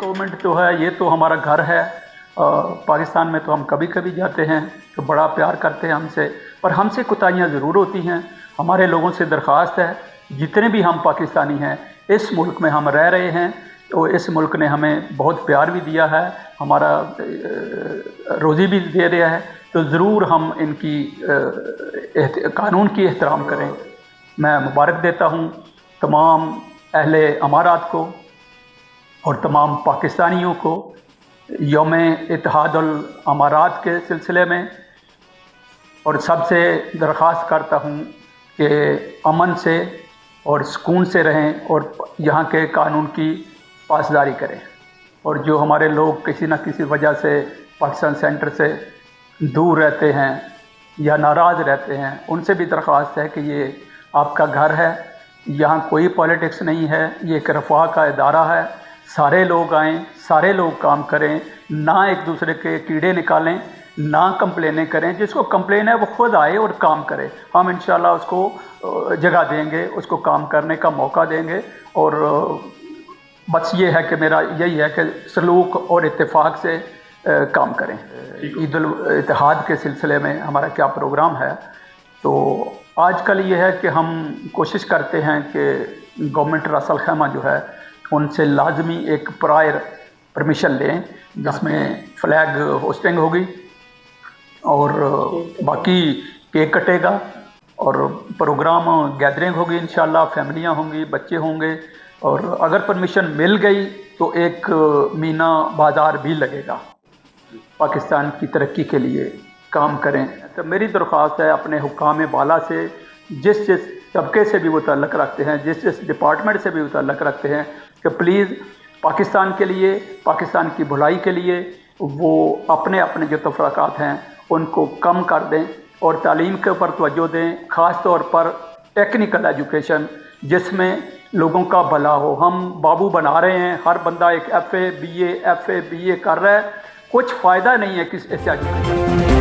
Government जो है ये तो हमारा घर है। पाकिस्तान में तो हम कभी कभी जाते हैं तो बड़ा प्यार करते हैं हमसे, पर हमसे कोताहियाँ ज़रूर होती हैं। हमारे लोगों से दरख्वास्त है, जितने भी हम पाकिस्तानी हैं, इस मुल्क में हम रह रहे हैं तो इस मुल्क ने हमें बहुत प्यार भी दिया है, हमारा रोज़ी भी दे रहा है, तो ज़रूर हम इनकी कानून की एहतराम करें। मैं मुबारक देता हूँ तमाम अहले अमारात को और तमाम पाकिस्तानियों को यौम इत्तेहादुल अमारात के सिलसिले में, और सबसे दरख्वास्त करता हूँ कि अमन से और सुकून से रहें और यहाँ के कानून की पासदारी करें। और जो हमारे लोग किसी न किसी वजह से पाकिस्तान सेंटर से दूर रहते हैं या नाराज़ रहते हैं, उनसे भी दरख्वास्त है कि ये आपका घर है, यहाँ कोई पॉलिटिक्स नहीं है, ये एक रफ़ा का इदारा है। सारे लोग आएँ, सारे लोग काम करें, ना एक दूसरे के कीड़े निकालें, ना कंप्लेनें करें। जिसको कंप्लेन है वो ख़ुद आए और काम करे, हम इंशाल्लाह उसको जगह देंगे, उसको काम करने का मौका देंगे। और बस ये है कि मेरा यही है कि सलूक और इत्तेफाक से काम करें। ईद उल इत्तेहाद के सिलसिले में हमारा क्या प्रोग्राम है, तो आजकल ये है कि हम कोशिश करते हैं कि गवर्नमेंट रास अल खैमा जो है उनसे लाजमी एक प्रायर परमिशन लें, जिसमें फ्लैग होस्टिंग होगी और बाकी केक कटेगा और प्रोग्राम गैदरिंग होगी, इंशाल्लाह फैमिलियां होंगी, बच्चे होंगे, और अगर परमिशन मिल गई तो एक मीना बाज़ार भी लगेगा। पाकिस्तान की तरक्की के लिए काम करें। तो मेरी दरख्वास्त है अपने हुक्काम बाला से, जिस जिस तबके से भी वो ताल्लुक़ रखते हैं, जिस जिस डिपार्टमेंट से भी वो ताल्लुक़ रखते हैं, कि प्लीज़ पाकिस्तान के लिए, पाकिस्तान की भलाई के लिए वो अपने अपने जो तफ़राक़ात हैं उनको कम कर दें और तालीम के ऊपर तवज्जो दें, ख़ास तौर पर टेक्निकल एजुकेशन जिसमें लोगों का भला हो। हम बाबू बना रहे हैं, हर बंदा एक FA BA कर रहा है, कुछ फ़ायदा नहीं है किस एजुकेशन।